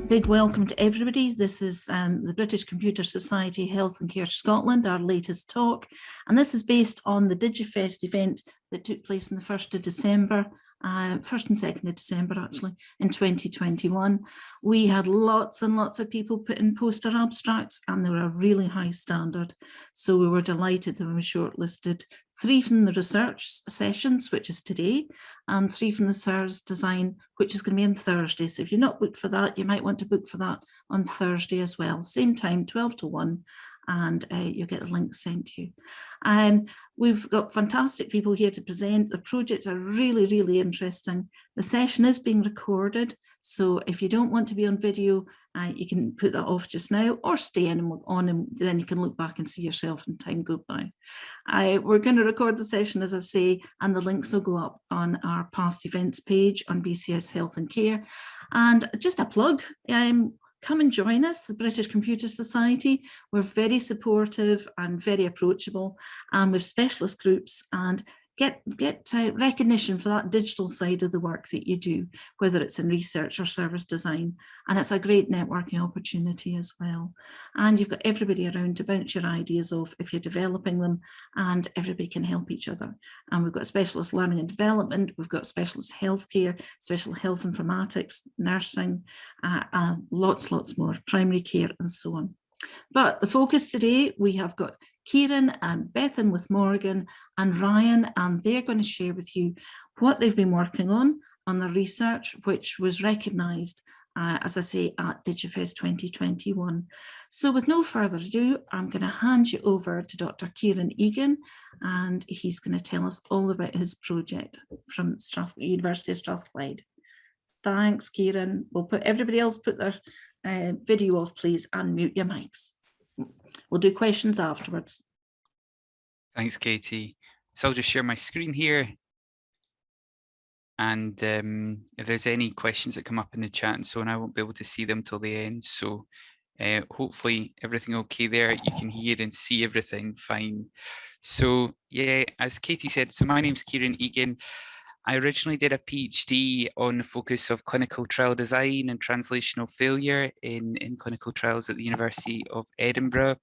Big welcome to everybody. This is the British Computer Society Health and Care Scotland, our latest talk. And this is based on the DigiFest event that took place on the 1st of December, 1st and 2nd of December actually, in 2021. We had lots and lots of people put in poster abstracts and they were a really high standard. So we were delighted that we shortlisted 3 from the research sessions, which is today, and 3 from the SIRS design, which is going to be on Thursday. So if you're not booked for that, you might want to book for that on Thursday as well. Same time, 12 to 1, and you'll get the link sent to you. We've got fantastic people here to present. The projects are really, really interesting. The session is being recorded, so if you don't want to be on video, you can put that off just now or stay on and then you can look back and see yourself in time go by. We're going to record the session, as I say, and the links will go up on our past events page on BCS Health and Care. And just a plug, come and join us, the British Computer Society. We're very supportive and very approachable, and with specialist groups, and get recognition for that digital side of the work that you do, whether it's in research or service design. And it's a great networking opportunity as well. And you've got everybody around to bounce your ideas off if you're developing them, and everybody can help each other. And we've got specialist learning and development, we've got specialist healthcare, special health informatics, nursing, lots more, primary care and so on. But the focus today, we have got Kieran and Bethan with Morgan and Ryan, and they're going to share with you what they've been working on their research, which was recognised, as I say, at DigiFest 2021. So with no further ado, I'm going to hand you over to Dr. Kieran Egan, and he's going to tell us all about his project from University of Strathclyde. Thanks, Kieran. We'll put everybody else put their video off, please, and mute your mics. We'll do questions afterwards. Thanks, Katie. So I'll just share my screen here. And if there's any questions that come up in the chat and so on, I won't be able to see them till the end. So hopefully everything okay there. You can hear and see everything fine. So yeah, as Katie said, so my name's Kieran Egan. I originally did a PhD on the focus of clinical trial design and translational failure in clinical trials at the University of Edinburgh.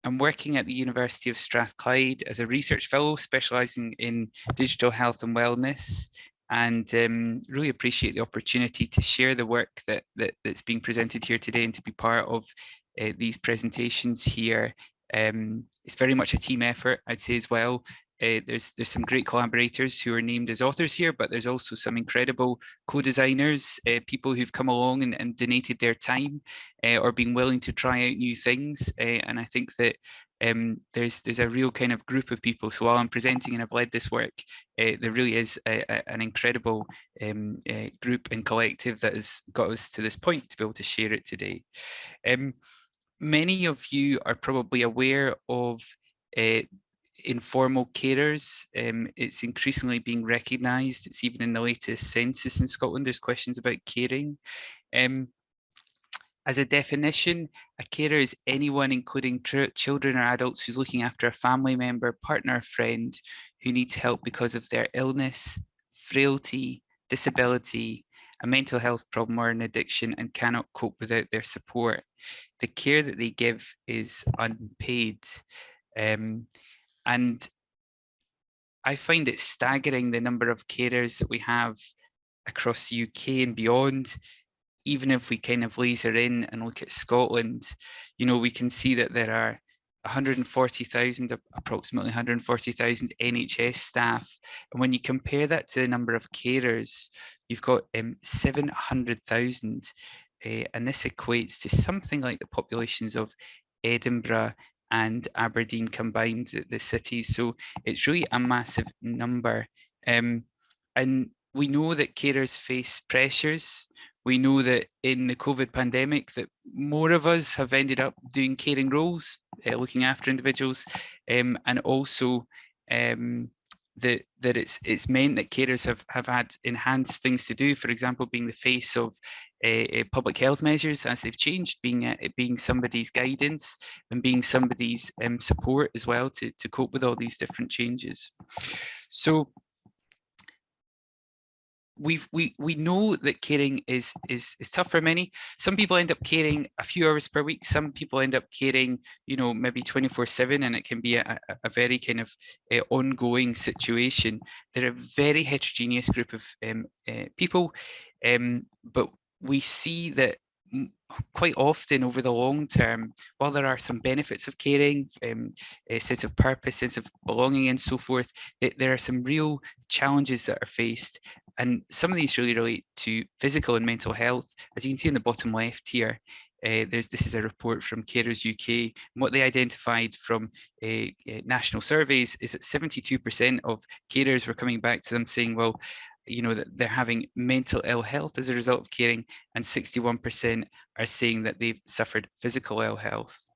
I'm working at the University of Strathclyde as a research fellow specialising in digital health and wellness, and really appreciate the opportunity to share the work that's being presented here today and to be part of these presentations here. It's very much a team effort, I'd say as well. There's some great collaborators who are named as authors here, but there's also some incredible co-designers, people who've come along and donated their time or been willing to try out new things. And I think that there's a real kind of group of people. So while I'm presenting and I've led this work, there really is an incredible group and collective that has got us to this point to be able to share it today. Many of you are probably aware of informal carers. It's increasingly being recognised. It's even in the latest census in Scotland, there's questions about caring. As a definition, a carer is anyone, including children or adults, who's looking after a family member, partner, or friend who needs help because of their illness, frailty, disability, a mental health problem or an addiction, and cannot cope without their support. The care that they give is unpaid. And I find it staggering the number of carers that we have across the UK and beyond. Even if we kind of laser in and look at Scotland, you know, we can see that there are 140,000, approximately 140,000 NHS staff. And when you compare that to the number of carers, you've got 700,000. And this equates to something like the populations of Edinburgh and Aberdeen combined, the cities. So it's really a massive number. And we know that carers face pressures. We know that in the COVID pandemic that more of us have ended up doing caring roles, looking after individuals, and also that it's meant that carers have had enhanced things to do, for example, being the face of public health measures as they've changed, being somebody's guidance and being somebody's support as well to cope with all these different changes. So we know that caring is tough for many. Some people end up caring a few hours per week. Some people end up caring, you know, maybe 24/7, and it can be a very kind of ongoing situation. They're a very heterogeneous group of people, but we see that quite often over the long term, while there are some benefits of caring, a sense of purpose, sense of belonging and so forth, there are some real challenges that are faced. And some of these really relate to physical and mental health. As you can see in the bottom left here, this is a report from Carers UK. And what they identified from national surveys is that 72% of carers were coming back to them saying, well, you know, that they're having mental ill health as a result of caring, and 61% are saying that they've suffered physical ill health.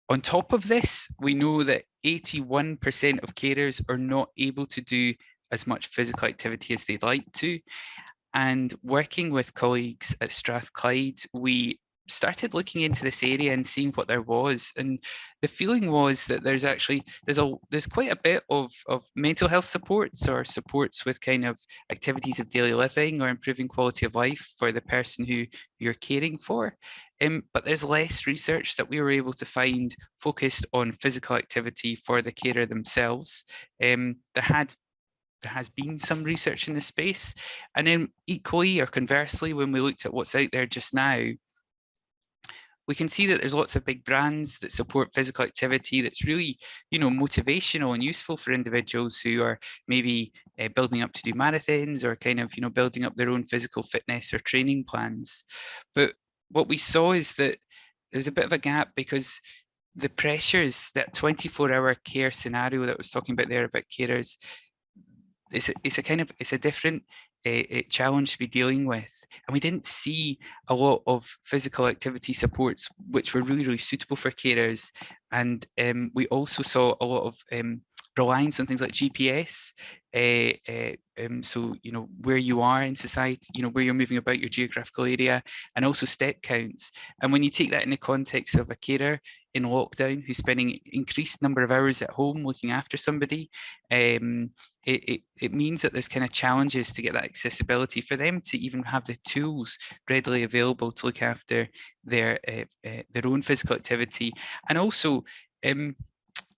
On top of this, we know that 81% of carers are not able to do as much physical activity as they'd like to. And working with colleagues at Strathclyde, we started looking into this area and seeing what there was. And the feeling was that there's quite a bit of mental health supports, or supports with kind of activities of daily living or improving quality of life for the person who you're caring for. But there's less research that we were able to find focused on physical activity for the carer themselves. There has been some research in this space. And then equally or conversely, when we looked at what's out there just now, we can see that there's lots of big brands that support physical activity that's really, you know, motivational and useful for individuals who are maybe building up to do marathons, or kind of, you know, building up their own physical fitness or training plans. But what we saw is that there's a bit of a gap, because the pressures, that 24-hour care scenario that I was talking about there about carers, it's a different challenge to be dealing with. And we didn't see a lot of physical activity supports which were really suitable for carers. And we also saw a lot of reliance on things like GPS. So, you know, where you are in society, you know, where you're moving about, your geographical area, and also step counts. And when you take that in the context of a carer in lockdown who's spending increased number of hours at home looking after somebody, it means that there's kind of challenges to get that accessibility for them to even have the tools readily available to look after their own physical activity. And also,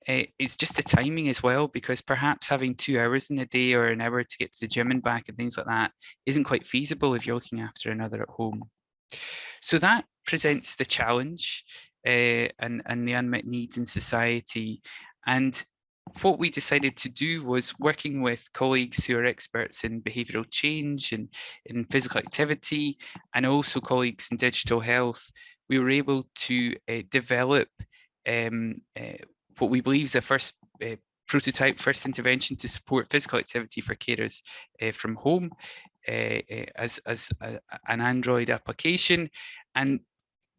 it's just the timing as well, because perhaps having 2 hours in a day or an hour to get to the gym and back and things like that isn't quite feasible if you're looking after another at home. So that presents the challenge and the unmet needs in society. And what we decided to do was, working with colleagues who are experts in behavioural change and in physical activity, and also colleagues in digital health, we were able to develop what we believe is the first prototype, first intervention to support physical activity for carers from home as an Android application. And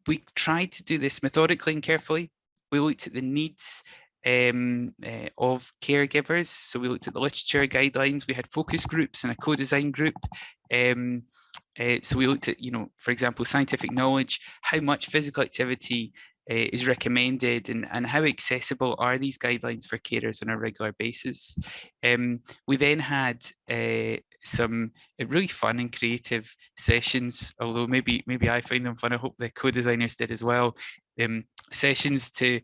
we tried to do this methodically and carefully. We looked at the needs of caregivers. So we looked at the literature guidelines. We had focus groups and a co-design group. So we looked at, you know, for example, scientific knowledge, how much physical activity is recommended, and how accessible are these guidelines for carers on a regular basis. We then had some really fun and creative sessions, although maybe I find them fun. I hope the co-designers did as well. Sessions to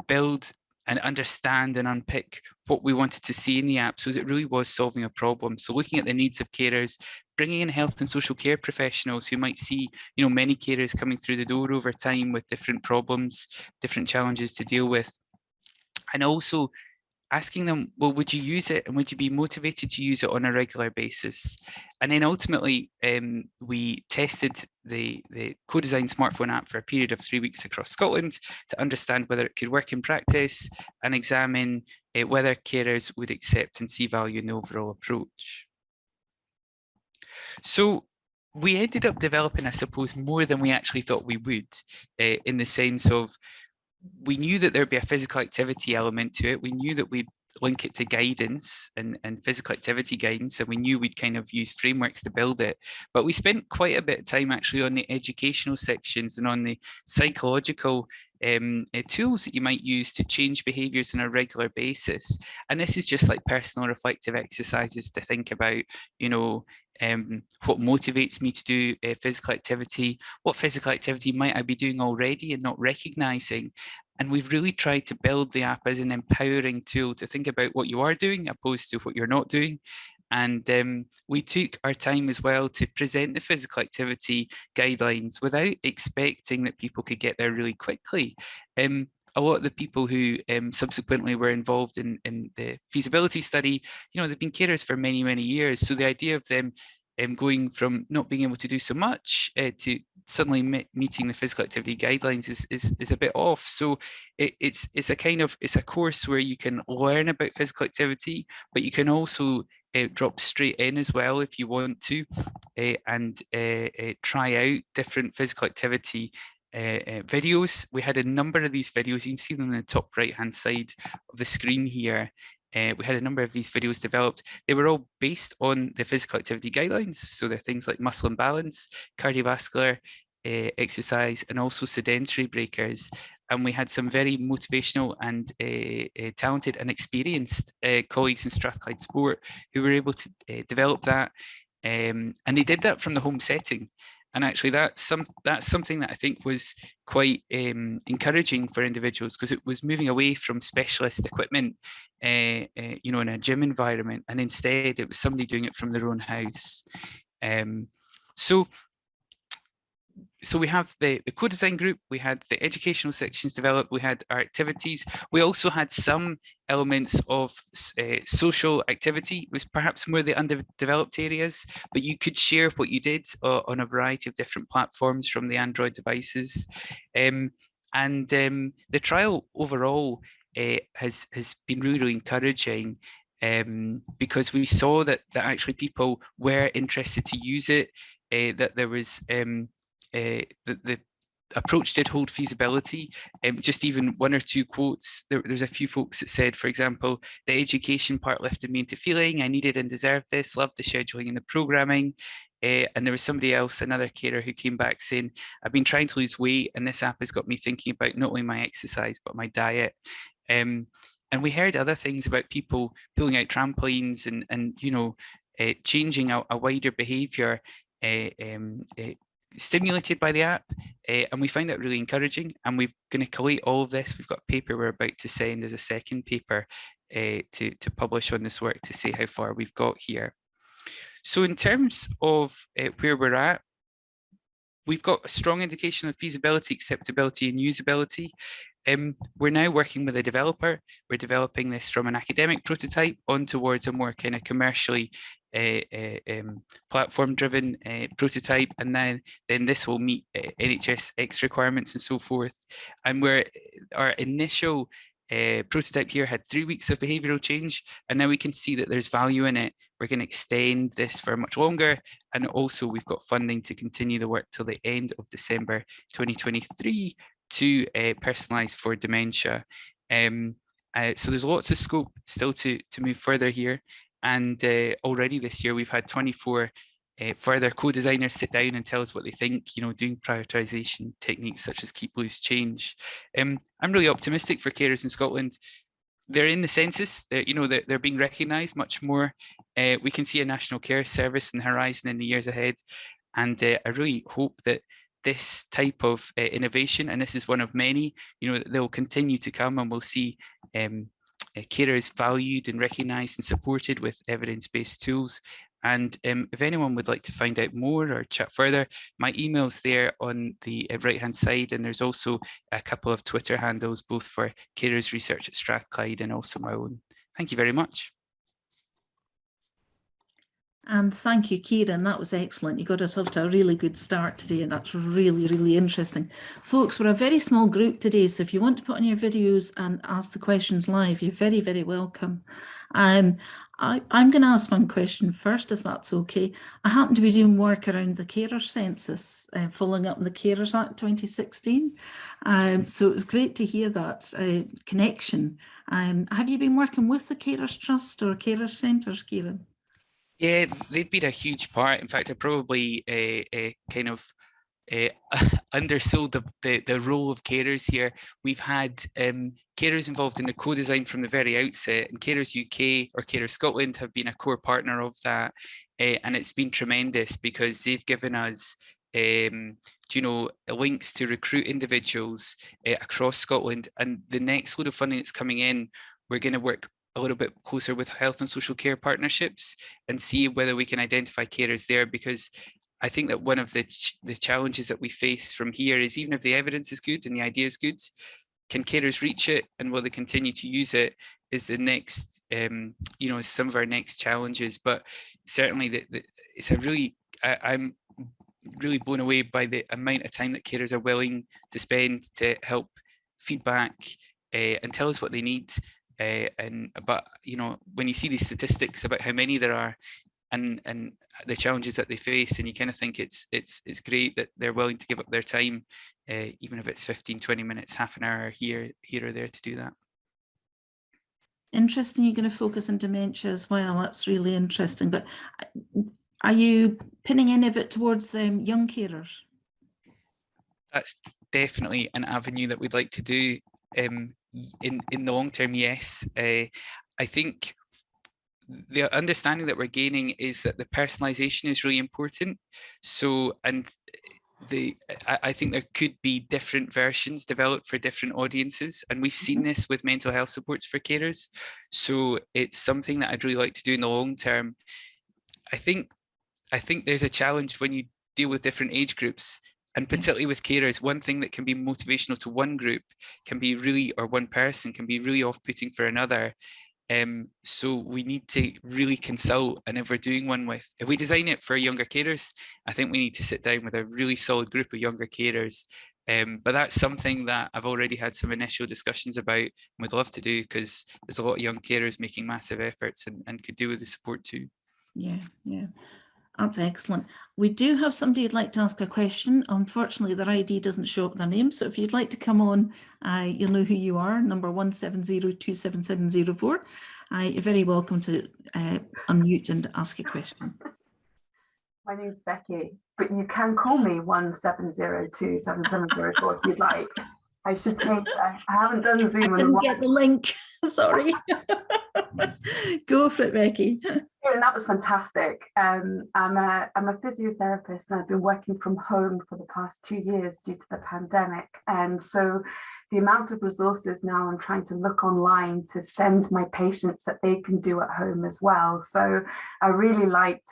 build and understand and unpick what we wanted to see in the app, so it really was solving a problem. So looking at the needs of carers, bringing in health and social care professionals who might see, you know, many carers coming through the door over time with different problems, different challenges to deal with. And also asking them, well, would you use it, and would you be motivated to use it on a regular basis? And then ultimately, we tested the co-designed smartphone app for a period of 3 weeks across Scotland to understand whether it could work in practice, and examine whether carers would accept and see value in the overall approach. So we ended up developing, I suppose, more than we actually thought we would, in the sense of, we knew that there'd be a physical activity element to it. We knew that we'd link it to guidance and physical activity guidance, and we knew we'd kind of use frameworks to build it. But we spent quite a bit of time actually on the educational sections and on the psychological tools that you might use to change behaviors on a regular basis. And this is just like personal reflective exercises to think about, you know, what motivates me to do physical activity, what physical activity might I be doing already and not recognizing. And we've really tried to build the app as an empowering tool to think about what you are doing opposed to what you're not doing. And we took our time as well to present the physical activity guidelines without expecting that people could get there really quickly. A lot of the people who subsequently were involved in the feasibility study, you know, they've been carers for many, many years. So the idea of them going from not being able to do so much to suddenly meeting the physical activity guidelines is a bit off. So it's a course where you can learn about physical activity, but you can also drop straight in as well if you want to, and try out different physical activity videos. We had a number of these videos. You can see them in the top right hand side of the screen here. We had a number of these videos developed. They were all based on the physical activity guidelines. So they're things like muscle and balance, cardiovascular exercise, and also sedentary breakers. And we had some very motivational and talented and experienced colleagues in Strathclyde Sport who were able to develop that. And they did that from the home setting. And actually, that's something that I think was quite encouraging for individuals, because it was moving away from specialist equipment, you know, in a gym environment, and instead it was somebody doing it from their own house. So we have the co-design group, we had the educational sections developed, we had our activities. We also had some elements of social activity. It was perhaps more the underdeveloped areas, but you could share what you did on a variety of different platforms from the Android devices. The trial overall has been really, really encouraging, because we saw that actually people were interested to use it, that there was the approach did hold feasibility. Just even one or two quotes, there's a few folks that said, for example, the education part lifted me into feeling I needed and deserved this, loved the scheduling and the programming. And there was somebody else, another carer, who came back saying, I've been trying to lose weight and this app has got me thinking about not only my exercise, but my diet. And we heard other things about people pulling out trampolines and you know, changing a wider behavior stimulated by the app, and we find that really encouraging. And we're going to collate all of this. We've got a paper we're about to send as a second paper to publish on this work to see how far we've got here. So in terms of where we're at, we've got a strong indication of feasibility, acceptability, and usability. We're now working with a developer. We're developing this from an academic prototype on towards a more kind of commercially platform-driven prototype, and then this will meet NHS X requirements and so forth. And our initial prototype here had 3 weeks of behavioural change, and now we can see that there's value in it. We're going to extend this for much longer, and also we've got funding to continue the work till the end of December 2023 to personalise for dementia. So there's lots of scope still to move further here. And already this year we've had 24 further co-designers sit down and tell us what they think, you know, doing prioritization techniques such as Keep Loose Change. I'm really optimistic for carers in Scotland. They're in the census, they're being recognised much more. We can see a national care service in the horizon in the years ahead. And I really hope that this type of innovation, and this is one of many, you know, they'll continue to come, and we'll see carers valued and recognised and supported with evidence-based tools. And if anyone would like to find out more or chat further, my email's there on the right-hand side, and there's also a couple of Twitter handles, both for Carers Research at Strathclyde and also my own. Thank you very much. And thank you, Kieran. That was excellent. You got us off to a really good start today, and that's really, really interesting. Folks, we're a very small group today, so if you want to put on your videos and ask the questions live, you're very, very welcome. I'm going to ask one question first, if that's okay. I happen to be doing work around the carer census, following up the Carers Act 2016. So it was great to hear that connection Have you been working with the Carers Trust or Carers Centres, Kieran? Yeah, they've been a huge part. In fact, I probably kind of undersold the role of carers here. We've had carers involved in the co-design from the very outset, and Carers UK or Carers Scotland have been a core partner of that, and it's been tremendous because they've given us links to recruit individuals across Scotland. And the next load of funding that's coming in, we're going to work a little bit closer with health and social care partnerships and see whether we can identify carers there, because I think that one of the challenges that we face from here is, even if the evidence is good and the idea is good, can carers reach it, and will they continue to use it, is the next, some of our next challenges. But certainly it's a really, I'm really blown away by the amount of time that carers are willing to spend to help feedback and tell us what they need. But when you see these statistics about how many there are and the challenges that they face, and you kind of think it's great that they're willing to give up their time, even if it's 15-20 minutes, half an hour here or there to do that. Interesting, you're going to focus on dementia as well. That's really interesting. But are you pinning any of it towards young carers? That's definitely an avenue that we'd like to do in the long term. Yes, I think the understanding that we're gaining is that the personalization is really important. So, and I think there could be different versions developed for different audiences, and we've seen this with mental health supports for carers. So it's something that I'd really like to do in the long term. I think there's a challenge when you deal with different age groups, and particularly with carers. One thing that can be motivational to one group can be really, or one person can be really off-putting for another. So we need to really consult, and if we're doing one if we design it for younger carers, I think we need to sit down with a really solid group of younger carers. But that's something that I've already had some initial discussions about and would love to do, because there's a lot of young carers making massive efforts and could do with the support too. Yeah. That's excellent. We do have somebody who'd like to ask a question. Unfortunately, their ID doesn't show up their name. So if you'd like to come on, you'll know who you are, number 170-27704. You're very welcome to unmute and ask a question. My name's Becky, but you can call me 170-27704 if you'd like. I should change that. I haven't done Zoom. I didn't get the link. Sorry. Go for it, Becky. And that was fantastic. I'm a physiotherapist, and I've been working from home for the past 2 years due to the pandemic. And so the amount of resources now I'm trying to look online to send my patients that they can do at home as well. So I really liked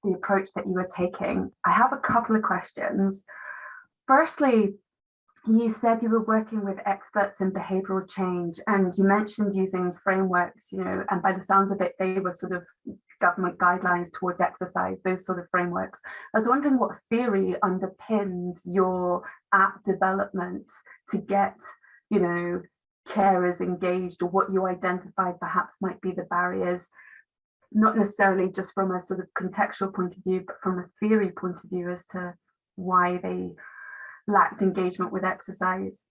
the approach that you were taking. I have a couple of questions. Firstly, you said you were working with experts in behavioural change, and you mentioned using frameworks, and by the sounds of it, they were sort of government guidelines towards exercise, those sort of frameworks. I was wondering what theory underpinned your app development to get, carers engaged, or what you identified perhaps might be the barriers, not necessarily just from a sort of contextual point of view, but from a theory point of view as to why they lacked engagement with exercise.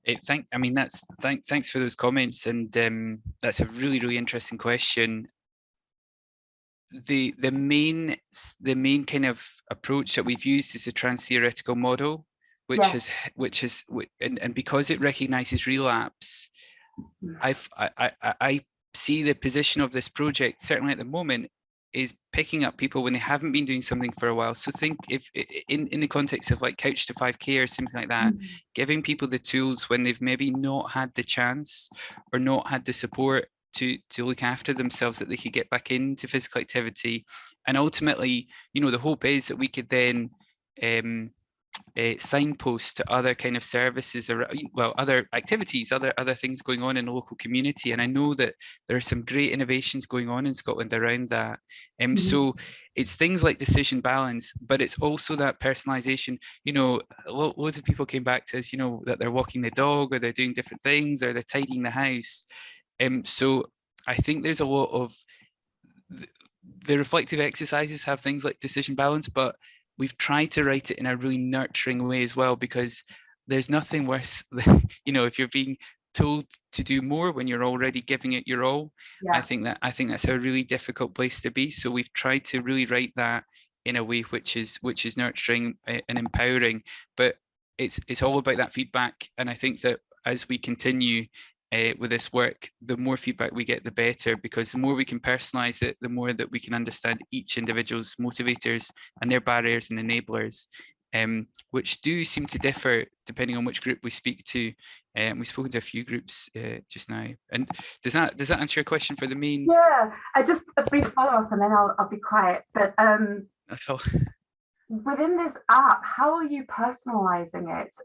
Thanks for those comments, and that's a really, really interesting question. The main kind of approach that we've used is a trans-theoretical model, which is and because it recognizes relapse, I see the position of this project, certainly at the moment, is picking up people when they haven't been doing something for a while. So think if in the context of like Couch to 5K or something like that, giving people the tools when they've maybe not had the chance or not had the support to look after themselves, that they could get back into physical activity. And ultimately, the hope is that we could then signpost to other kind of services, or other activities, other things going on in the local community. And I know that there are some great innovations going on in Scotland around that. So it's things like decision balance, but it's also that personalization. Loads of people came back to us, that they're walking the dog, or they're doing different things, or they're tidying the house. So I think there's a lot of the reflective exercises have things like decision balance, but we've tried to write it in a really nurturing way as well, because there's nothing worse than, if you're being told to do more when you're already giving it your all. Yeah. I think that's a really difficult place to be. So we've tried to really write that in a way which is nurturing and empowering. But it's all about that feedback. And I think that as we continue with this work, the more feedback we get, the better, because the more we can personalize it, the more that we can understand each individual's motivators and their barriers and enablers, which do seem to differ depending on which group we speak to. We've spoken to a few groups just now. And does that answer your question for the main? Yeah, I just a brief follow-up and then I'll be quiet. But That's all. within this app, how are you personalizing it?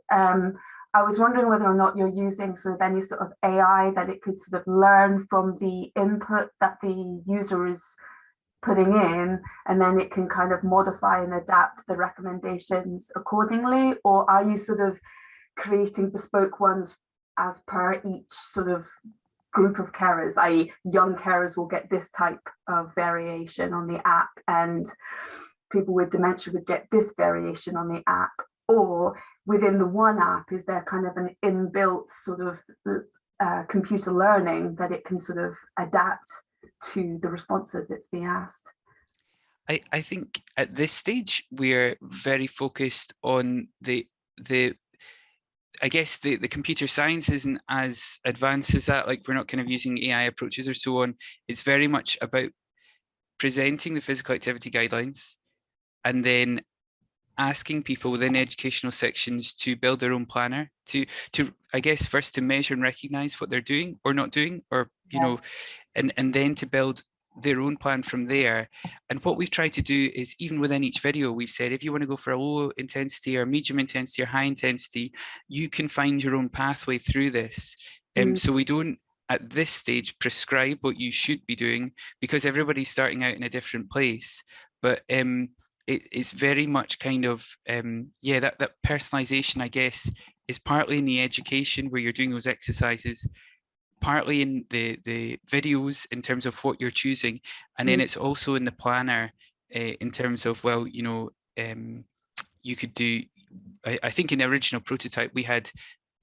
I was wondering whether or not you're using sort of any sort of AI that it could sort of learn from the input that the user is putting in, and then it can kind of modify and adapt the recommendations accordingly, or are you sort of creating bespoke ones as per each sort of group of carers, i.e. young carers will get this type of variation on the app and people with dementia would get this variation on the app? Or within the one app, is there kind of an inbuilt sort of computer learning that it can sort of adapt to the responses it's being asked? I think at this stage we're very focused on the I guess the computer science isn't as advanced as that. Like, we're not kind of using AI approaches or so on. It's very much about presenting the physical activity guidelines and then asking people within educational sections to build their own planner, to I guess first to measure and recognize what they're doing or not doing, or you know, and then to build their own plan from there. And what we've tried to do is, even within each video, we've said if you want to go for a low intensity or medium intensity or high intensity, you can find your own pathway through this. So we don't at this stage prescribe what you should be doing, because everybody's starting out in a different place. But it's very much kind of that personalization, I guess, is partly in the education where you're doing those exercises, partly in the videos in terms of what you're choosing, and then it's also in the planner in terms of, well, you know, you could do, I think in the original prototype we had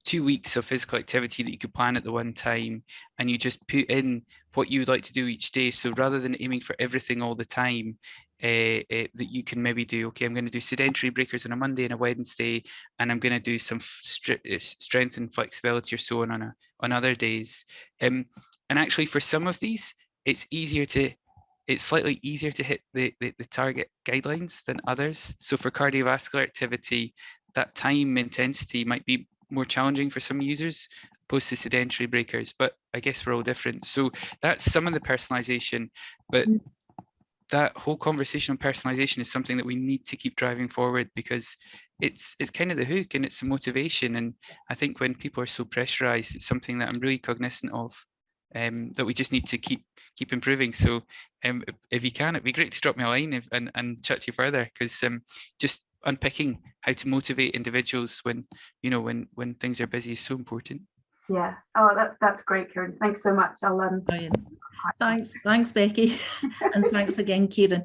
2 weeks of physical activity that you could plan at the one time, and you just put in what you would like to do each day. So rather than aiming for everything all the time, that you can maybe do, okay, I'm going to do sedentary breakers on a Monday and a Wednesday, and I'm going to do some strength and flexibility or so on other days. And actually for some of these, it's slightly easier to hit the target guidelines than others. So for cardiovascular activity, that time intensity might be more challenging for some users opposed to sedentary breakers, but I guess we're all different. So that's some of the personalization, but that whole conversation on personalization is something that we need to keep driving forward, because it's kind of the hook and it's a motivation. And I think when people are so pressurized, it's something that I'm really cognizant of, that we just need to keep improving. So if you can, it'd be great to drop me a line and chat to you further, because just unpicking how to motivate individuals when, you know, when things are busy is so important. Yeah. Oh, that's great, Kieran. Thanks so much. Thanks, Becky. And thanks again, Kieran.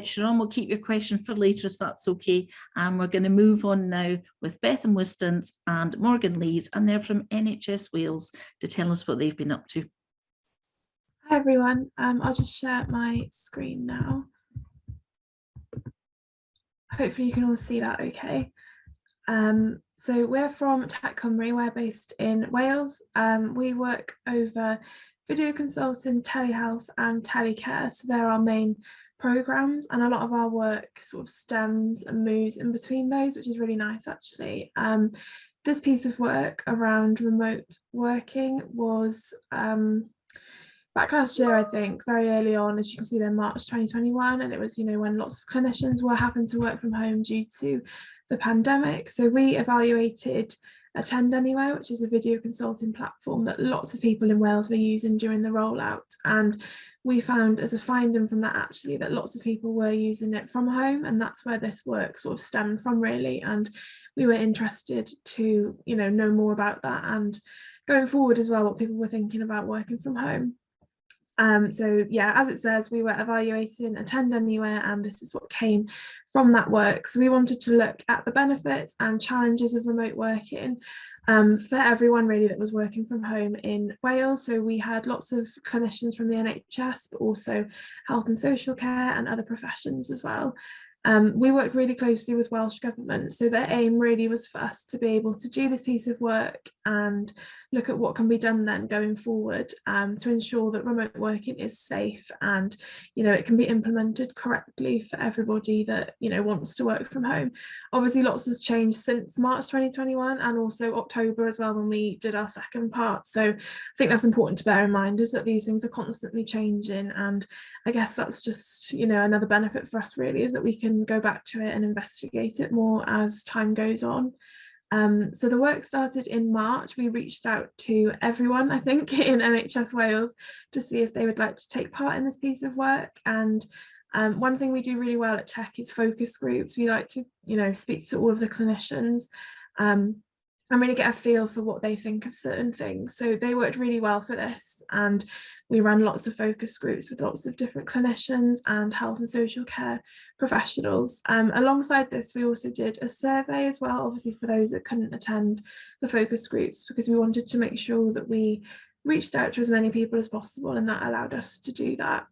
Sharon, will keep your question for later if that's okay. And we're going to move on now with Bethan Wistons and Morgan Lees, and they're from NHS Wales to tell us what they've been up to. Hi everyone, I'll just share my screen now. Hopefully you can all see that okay. So we're from Tech Cymru, we're based in Wales. We work over video consulting, telehealth and telecare, so they're our main programmes, and a lot of our work sort of stems and moves in between those, which is really nice actually. This piece of work around remote working was back last year, I think, very early on, as you can see there, March 2021, and it was, you know, when lots of clinicians were having to work from home due to the pandemic. So we evaluated Attend Anywhere, which is a video consulting platform that lots of people in Wales were using during the rollout, and we found as a finding from that actually that lots of people were using it from home, and that's where this work sort of stemmed from really. And we were interested to, you know more about that, and going forward as well, what people were thinking about working from home. So yeah, as it says, we were evaluating Attend Anywhere, and this is what came from that work. So we wanted to look at the benefits and challenges of remote working, for everyone really that was working from home in Wales. So we had lots of clinicians from the NHS, but also health and social care and other professions as well. We work really closely with Welsh Government, so their aim really was for us to be able to do this piece of work and look at what can be done then going forward, to ensure that remote working is safe and, you know, it can be implemented correctly for everybody that, you know, wants to work from home. Obviously lots has changed since March 2021 and also October as well when we did our second part, so I think that's important to bear in mind, is that these things are constantly changing, and I guess that's just, you know, another benefit for us really, is that we can go back to it and investigate it more as time goes on. So the work started in March. We reached out to everyone, I think, in NHS Wales to see if they would like to take part in this piece of work. And one thing we do really well at TEC is focus groups. We like to, you know, speak to all of the clinicians and really get a feel for what they think of certain things. So they worked really well for this, and we ran lots of focus groups with lots of different clinicians and health and social care professionals. Alongside this, we also did a survey as well, obviously for those that couldn't attend the focus groups, because we wanted to make sure that we reached out to as many people as possible, and that allowed us to do that.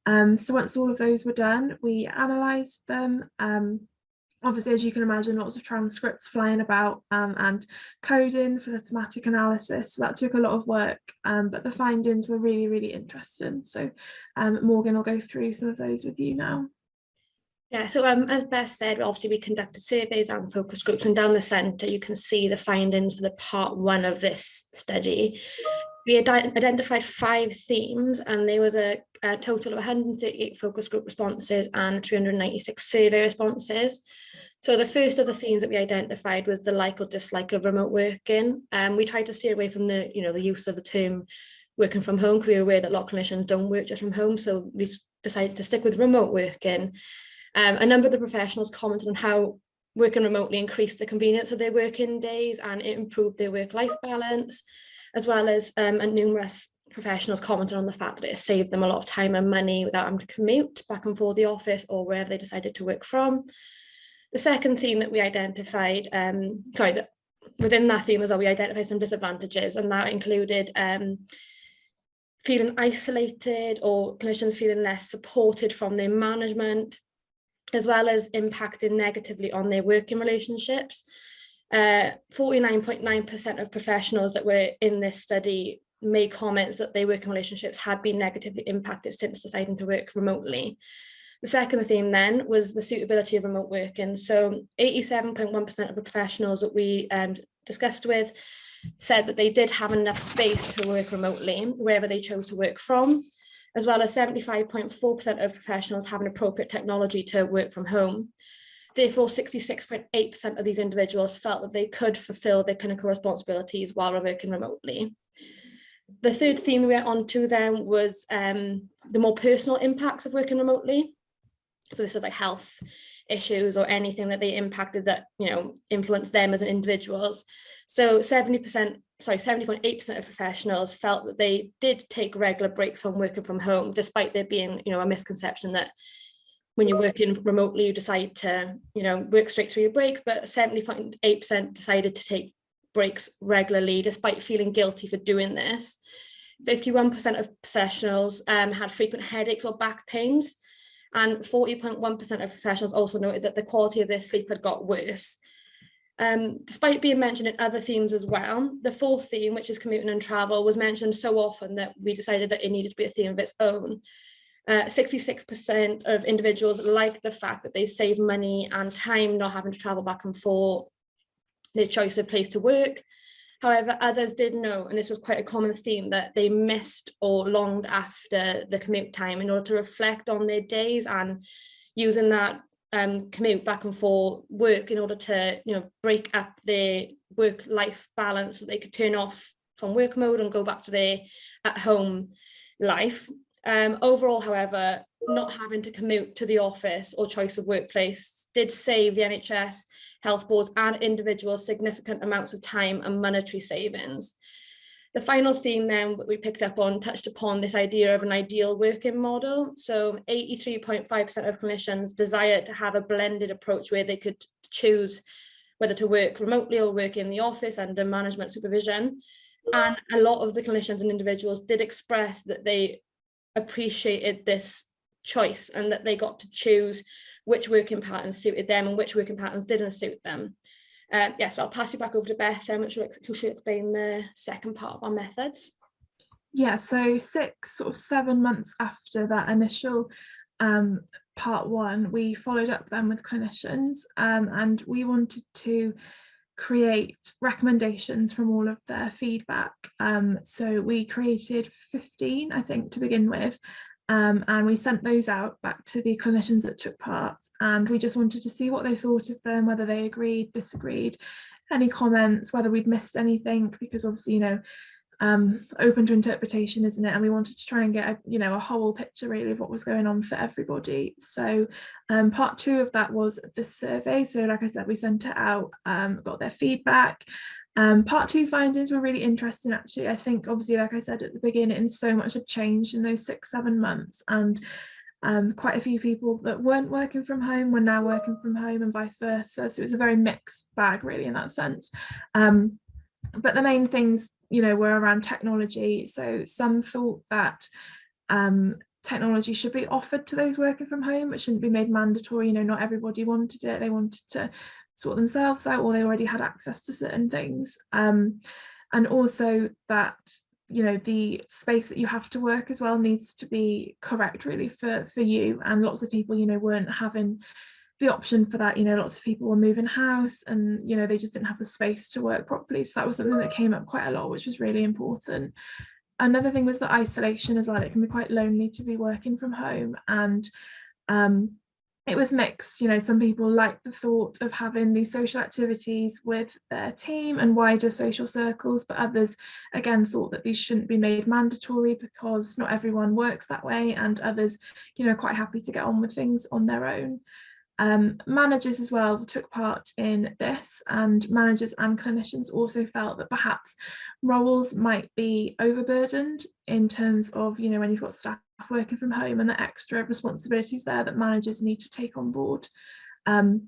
So once all of those were done, we analysed them. Obviously, as you can imagine, lots of transcripts flying about and coding for the thematic analysis. So that took a lot of work, but the findings were really, really interesting. So Morgan will go through some of those with you now. Yeah, so as Beth said, obviously we conducted surveys and focus groups, and down the centre you can see the findings for the part 1 of this study. We identified 5 themes, and there was a total of 138 focus group responses and 396 survey responses. So the first of the themes that we identified was the like or dislike of remote working. We tried to steer away from the, you know, the use of the term working from home, because we were aware that a lot of clinicians don't work just from home. So we decided to stick with remote working. A number of the professionals commented on how working remotely increased the convenience of their working days and it improved their work-life balance, as well as and numerous professionals commented on the fact that it saved them a lot of time and money without having to commute back and forth the office or wherever they decided to work from. The second theme that we identified, within that theme as well, we identified some disadvantages, and that included feeling isolated or clinicians feeling less supported from their management, as well as impacting negatively on their working relationships. 49.9% of professionals that were in this study made comments that their working relationships had been negatively impacted since deciding to work remotely. The second theme then was the suitability of remote working. So 87.1% of the professionals that we discussed with said that they did have enough space to work remotely wherever they chose to work from, as well as 75.4% of professionals having appropriate technology to work from home. Therefore, 66.8% of these individuals felt that they could fulfill their clinical responsibilities while working remotely. The third theme we went on to then was the more personal impacts of working remotely. So this is like health issues or anything that they impacted that, you know, influenced them as individuals. So 70.8% of professionals felt that they did take regular breaks from working from home, despite there being, you know, a misconception that when you're working remotely, you decide to, you know, work straight through your breaks, but 70.8% decided to take breaks regularly, despite feeling guilty for doing this. 51% of professionals had frequent headaches or back pains, and 40.1% of professionals also noted that the quality of their sleep had got worse. Despite being mentioned in other themes as well, the fourth theme, which is commuting and travel, was mentioned so often that we decided that it needed to be a theme of its own. 66% of individuals like the fact that they save money and time not having to travel back and forth, their choice of place to work. However, others did know, and this was quite a common theme, that they missed or longed after the commute time in order to reflect on their days and using that commute back and forth work in order to, you know, break up their work-life balance so they could turn off from work mode and go back to their at-home life. Overall, however, not having to commute to the office or choice of workplace did save the NHS, health boards and individuals significant amounts of time and monetary savings. The final theme then that we picked up on touched upon this idea of an ideal working model. So 83.5% of clinicians desired to have a blended approach where they could choose whether to work remotely or work in the office under management supervision. And a lot of the clinicians and individuals did express that they appreciated this choice and that they got to choose which working patterns suited them and which working patterns didn't suit them. So I'll pass you back over to Beth, who should explain the second part of our methods. Yeah, so 7 months after that initial part one, we followed up then with clinicians, and we wanted to create recommendations from all of their feedback. So we created 15, I think, to begin with, and we sent those out back to the clinicians that took part, and we just wanted to see what they thought of them, whether they agreed, disagreed, any comments, whether we'd missed anything, because obviously, you know, open to interpretation, isn't it? And we wanted to try and get a whole picture really of what was going on for everybody. So part two of that was the survey. So like I said, we sent it out, got their feedback. Part two findings were really interesting, actually. I think obviously, like I said at the beginning, so much had changed in those 6-7 months, and quite a few people that weren't working from home were now working from home, and vice versa. So it was a very mixed bag really in that sense. But the main things, you know, were around technology. So some thought that technology should be offered to those working from home. It shouldn't be made mandatory. You know, not everybody wanted it. They wanted to sort themselves out, or they already had access to certain things. And also that, you know, the space that you have to work as well needs to be correct really for you. And lots of people, you know, weren't having the option for that. You know, lots of people were moving house, and you know, they just didn't have the space to work properly. So that was something that came up quite a lot, which was really important. Another thing was the isolation as well. It can be quite lonely to be working from home, and it was mixed. You know, some people liked the thought of having these social activities with their team and wider social circles, but others again thought that these shouldn't be made mandatory because not everyone works that way, and others, you know, quite happy to get on with things on their own. Managers as well took part in this, and managers and clinicians also felt that perhaps roles might be overburdened in terms of, you know, when you've got staff working from home and the extra responsibilities there that managers need to take on board. So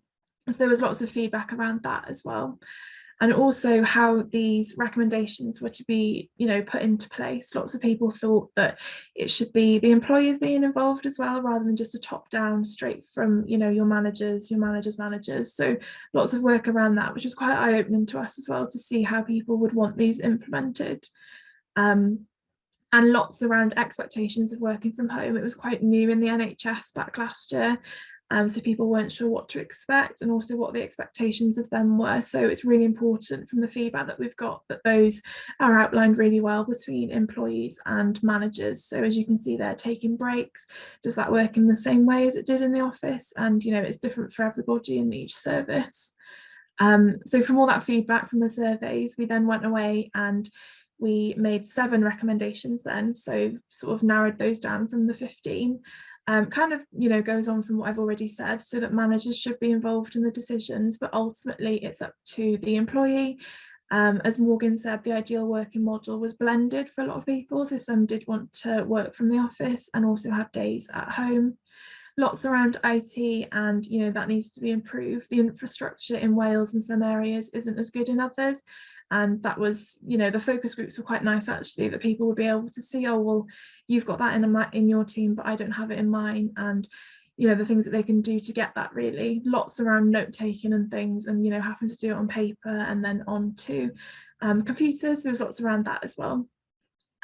there was lots of feedback around that as well. And also how these recommendations were to be, you know, put into place. Lots of people thought that it should be the employers being involved as well, rather than just a top down straight from, you know, your managers. So lots of work around that, which was quite eye opening to us as well, to see how people would want these implemented. And lots around expectations of working from home. It was quite new in the NHS back last year. So people weren't sure what to expect, and also what the expectations of them were. So it's really important from the feedback that we've got that those are outlined really well between employees and managers. So as you can see there, taking breaks, does that work in the same way as it did in the office? And, you know, it's different for everybody in each service. So from all that feedback from the surveys, we then went away and we made 7 recommendations then. So sort of narrowed those down from the 15. Kind of, you know, goes on from what I've already said, so that managers should be involved in the decisions, but ultimately it's up to the employee. As Morgan said, the ideal working model was blended for a lot of people. So some did want to work from the office and also have days at home. Lots around IT, and, you know, that needs to be improved. The infrastructure in Wales in some areas isn't as good in others. And that was, you know, the focus groups were quite nice actually, that people would be able to see, oh, well, you've got that in your team, but I don't have it in mine. And, you know, the things that they can do to get that really. Lots around note taking and things, and, you know, having to do it on paper and then onto computers. There was lots around that as well.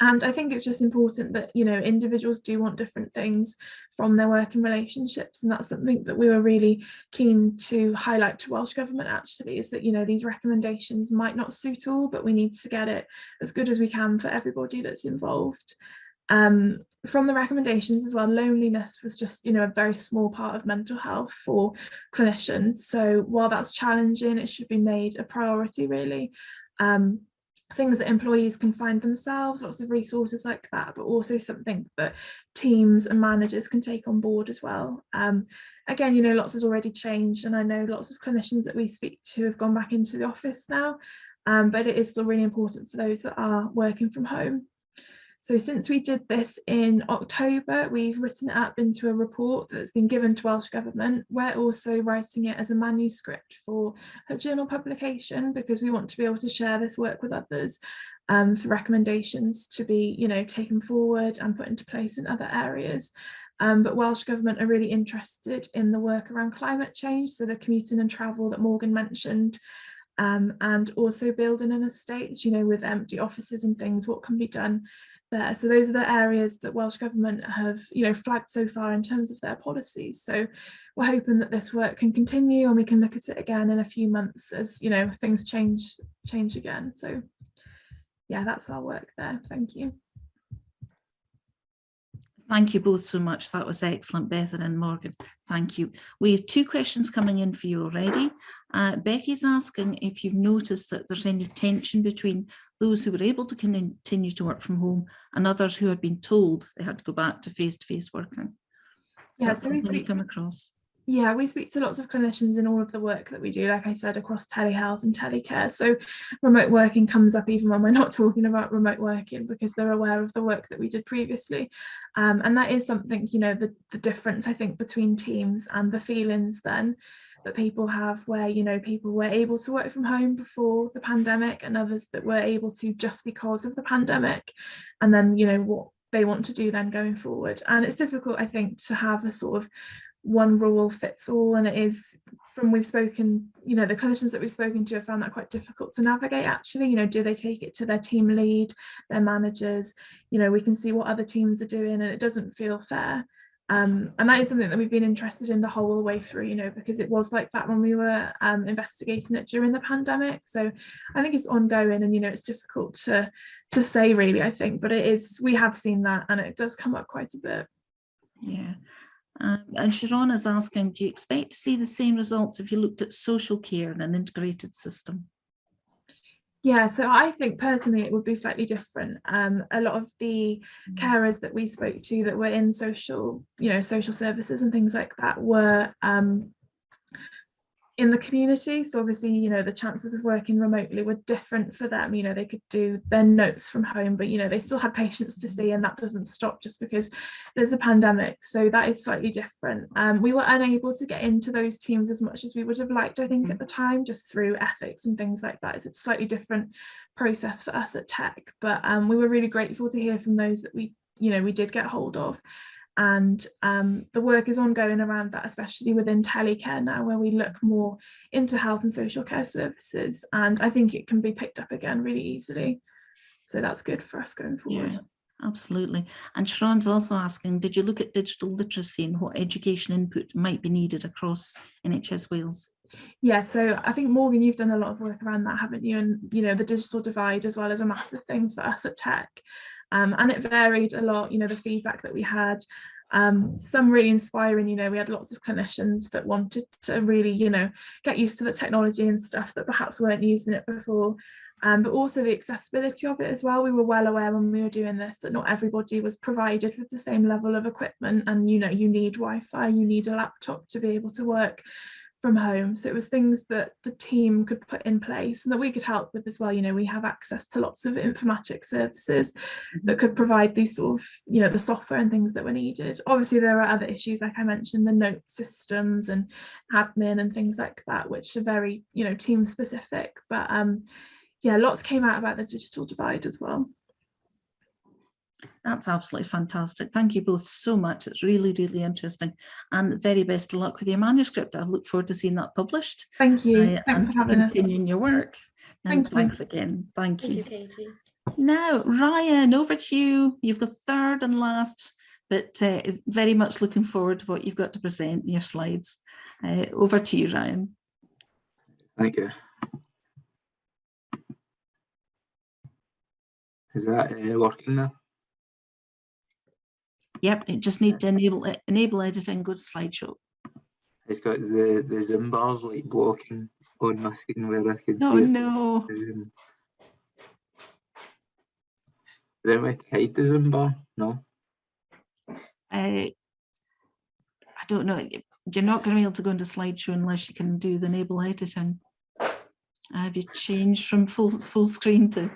And I think it's just important that, you know, individuals do want different things from their working relationships. And that's something that we were really keen to highlight to Welsh Government actually, is that, you know, these recommendations might not suit all, but we need to get it as good as we can for everybody that's involved. From the recommendations as well, loneliness was just, you know, a very small part of mental health for clinicians. So while that's challenging, it should be made a priority really. Things that employees can find themselves, lots of resources like that, but also something that teams and managers can take on board as well. Again, you know, lots has already changed, and I know lots of clinicians that we speak to have gone back into the office now, but it is still really important for those that are working from home. So since we did this in October, we've written it up into a report that's been given to Welsh Government. We're also writing it as a manuscript for a journal publication, because we want to be able to share this work with others for recommendations to be, you know, taken forward and put into place in other areas. But Welsh Government are really interested in the work around climate change, so the commuting and travel that Morgan mentioned, and also building an estate, you know, with empty offices and things, what can be done there. So those are the areas that Welsh Government have, you know, flagged so far in terms of their policies. So we're hoping that this work can continue and we can look at it again in a few months as, you know, things change again. So yeah, that's our work there. Thank you. Thank you both so much. That was excellent, Beth and Morgan. Thank you. We have 2 questions coming in for you already. Becky's asking if you've noticed that there's any tension between those who were able to continue to work from home and others who had been told they had to go back to face-to-face working. Yeah, so we come across. Yeah, we speak to lots of clinicians in all of the work that we do, like I said, across telehealth and telecare. So remote working comes up even when we're not talking about remote working, because they're aware of the work that we did previously. And that is something, you know, the difference, I think, between teams and the feelings then that people have, where, you know, people were able to work from home before the pandemic and others that were able to just because of the pandemic, and then, you know, what they want to do then going forward. And it's difficult, I think, to have a sort of one rule fits all, and it is, from we've spoken, you know, the clinicians that we've spoken to have found that quite difficult to navigate actually. You know, do they take it to their team lead, their managers? You know, we can see what other teams are doing and it doesn't feel fair. And that is something that we've been interested in the whole way through, you know, because it was like that when we were investigating it during the pandemic. So I think it's ongoing, and, you know, it's difficult to say really, I think, but it is, we have seen that, and it does come up quite a bit. Yeah. And Sharon is asking, do you expect to see the same results if you looked at social care in an integrated system? Yeah, so I think personally it would be slightly different. A lot of the carers that we spoke to that were in social, you know, social services and things like that were in the community. So obviously, you know, the chances of working remotely were different for them. You know, they could do their notes from home, but, you know, they still had patients to see, and that doesn't stop just because there's a pandemic. So that is slightly different. We were unable to get into those teams as much as we would have liked, I think, at the time, just through ethics and things like that. It's a slightly different process for us at Tech, but we were really grateful to hear from those that we did get hold of. And the work is ongoing around that, especially within telecare now, where we look more into health and social care services. And I think it can be picked up again really easily. So that's good for us going forward. Yeah, absolutely. And Sharon's also asking, did you look at digital literacy and what education input might be needed across NHS Wales? Yeah, so I think, Morgan, you've done a lot of work around that, haven't you? And, you know, the digital divide as well is a massive thing for us at Tech. And it varied a lot, you know, the feedback that we had. Some really inspiring, you know, we had lots of clinicians that wanted to really, you know, get used to the technology and stuff that perhaps weren't using it before. But also the accessibility of it as well. We were well aware when we were doing this that not everybody was provided with the same level of equipment, and, you know, you need Wi-Fi, you need a laptop to be able to work from home. So it was things that the team could put in place and that we could help with as well. You know, we have access to lots of informatics services that could provide these sort of, you know, the software and things that were needed. Obviously, there are other issues, like I mentioned, the note systems and admin and things like that, which are very, you know, team specific. But yeah, lots came out about the digital divide as well. That's absolutely fantastic. Thank you both so much. It's really, really interesting, and very best of luck with your manuscript. I look forward to seeing that published. Thank you. Thanks for having us. Continuing your work. And thanks again. Thank you. Thank you, Katie. Now, Ryan, over to you. You've got third and last, but very much looking forward to what you've got to present in your slides. Over to you, Ryan. Thank you. Is that working now? Yep, you just need to enable editing, go to slideshow. It's got the Zoom bars like blocking on my screen where I can Oh no. Is there any way to hide the Zoom bar? No. I don't know. You're not going to be able to go into slideshow unless you can do the enable editing. Have you changed from full screen to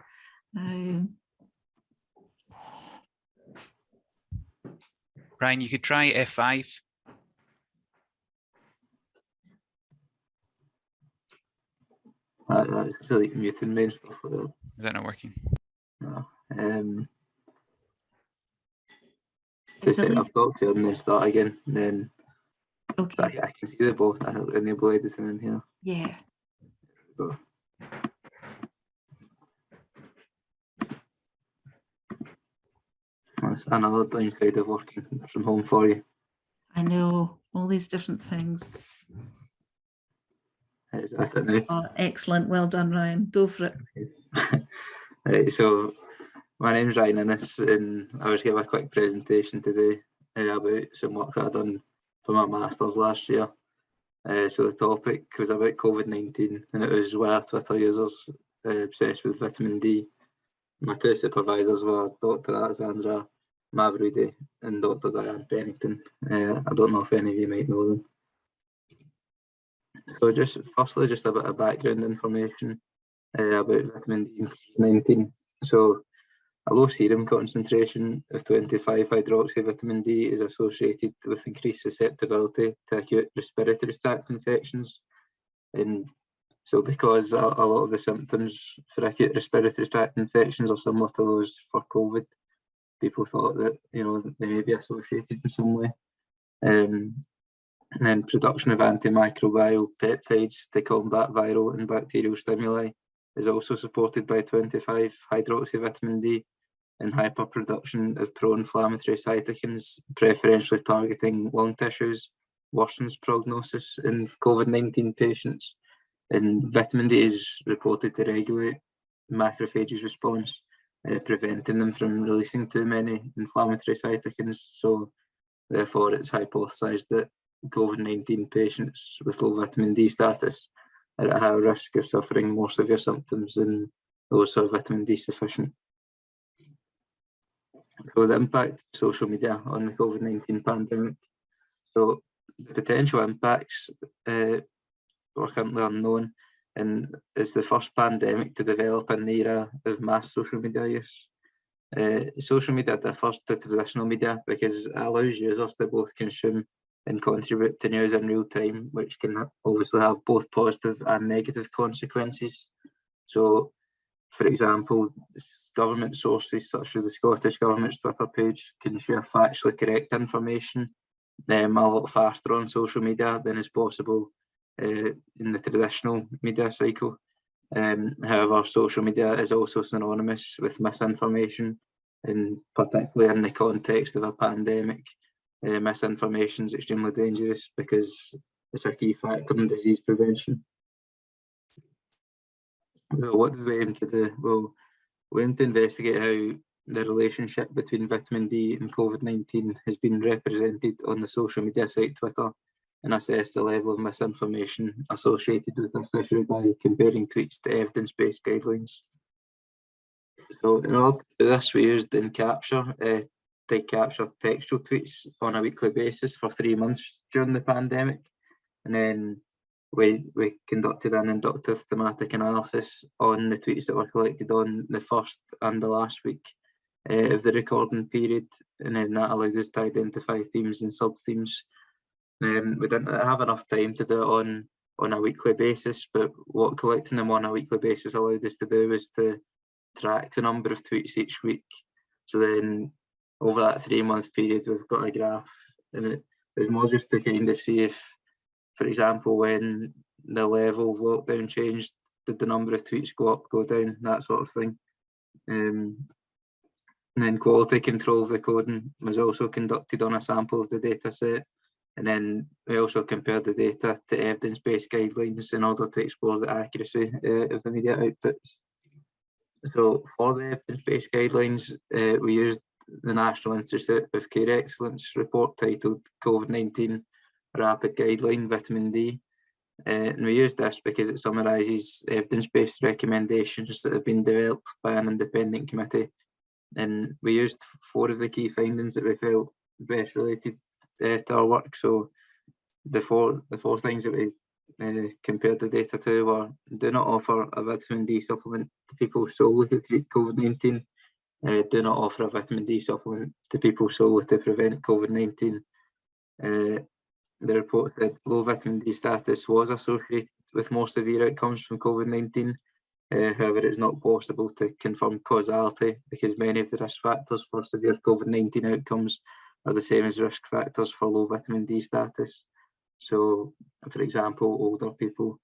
Ryan, you could try F5. That's like muting me and stuff like that. Is that not working? No. It's Just a I've got to and then start again. Then okay. I can see the both. I enable editing in here. Yeah. So. That's another downside of working from home for you. I know all these different things. That's it now. Oh, excellent. Well done, Ryan. Go for it. Right, so my name's Ryan Innes, and I was giving a quick presentation today about some work that I've done for my masters last year. So the topic was about COVID-19, and it was why Twitter users obsessed with vitamin D. My two supervisors were Dr. Alexandra Mavrudi and Dr. Diane Pennington. I don't know if any of you might know them. So just firstly, just a bit of background information about vitamin D and COVID-19. So a low serum concentration of 25-hydroxyvitamin D is associated with increased susceptibility to acute respiratory tract infections. And so because a lot of the symptoms for acute respiratory tract infections are similar to those for COVID, people thought that, you know, they may be associated in some way. And then production of antimicrobial peptides to combat viral and bacterial stimuli is also supported by 25-hydroxyvitamin D, and hyperproduction of pro-inflammatory cytokines, preferentially targeting lung tissues, worsens prognosis in COVID-19 patients. And vitamin D is reported to regulate macrophages' response, preventing them from releasing too many inflammatory cytokines. So therefore, it's hypothesized that COVID-19 patients with low vitamin D status are at higher risk of suffering more severe symptoms than those who are vitamin D sufficient. So the impact of social media on the COVID-19 pandemic. So the potential impacts were currently unknown, and it's the first pandemic to develop in the era of mass social media use. Social media differs to traditional media because it allows users to both consume and contribute to news in real time, which can obviously have both positive and negative consequences. So, for example, government sources such as the Scottish Government's Twitter page can share factually correct information a lot faster on social media than is possible in the traditional media cycle. However, social media is also synonymous with misinformation, and particularly in the context of a pandemic, misinformation is extremely dangerous because it's a key factor in disease prevention. Well, what do we aim to do? Well, we aim to investigate how the relationship between vitamin D and COVID-19 has been represented on the social media site Twitter, and assess the level of misinformation associated with this issue by comparing tweets to evidence-based guidelines. So in order to do this, we used Encapture to capture textual tweets on a weekly basis for 3 months during the pandemic. And then we conducted an inductive thematic analysis on the tweets that were collected on the first and the last week of the recording period. And then that allowed us to identify themes and sub-themes. We didn't have enough time to do it on a weekly basis, but what collecting them on a weekly basis allowed us to do was to track the number of tweets each week. So then over that 3-month period, we've got a graph, and it was more just to kind of see if, for example, when the level of lockdown changed, did the number of tweets go up, go down, that sort of thing. And then quality control of the coding was also conducted on a sample of the data set. And then we also compared the data to evidence-based guidelines in order to explore the accuracy of the media outputs. So for the evidence-based guidelines, we used the National Institute of Care Excellence report titled COVID-19 Rapid Guideline Vitamin D. And we used this because it summarises evidence-based recommendations that have been developed by an independent committee. And we used 4 of the key findings that we felt best related to our work. So the four things that we compared the data to were: do not offer a vitamin D supplement to people solely to treat COVID-19. do not offer a vitamin D supplement to people solely to prevent COVID-19. The report said low vitamin D status was associated with more severe outcomes from COVID-19. However, it's not possible to confirm causality because many of the risk factors for severe COVID-19 outcomes are the same as risk factors for low vitamin D status. So, for example, older people,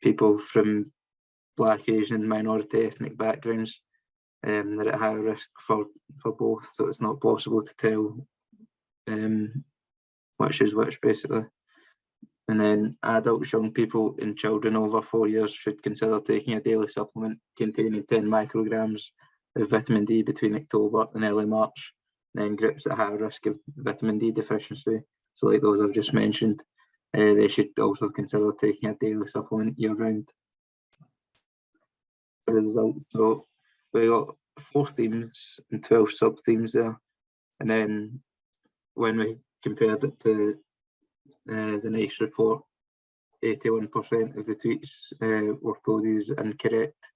people from Black, Asian, minority ethnic backgrounds, they're at higher risk for both. So it's not possible to tell which is which, basically. And then adults, young people and children over 4 years should consider taking a daily supplement containing 10 micrograms of vitamin D between October and early March. And then groups at higher risk of vitamin D deficiency, so like those I've just mentioned, they should also consider taking a daily supplement year round. The results, so we got 4 themes and 12 sub-themes there. And then when we compared it to the NICE report, 81% of the tweets were coded as incorrect.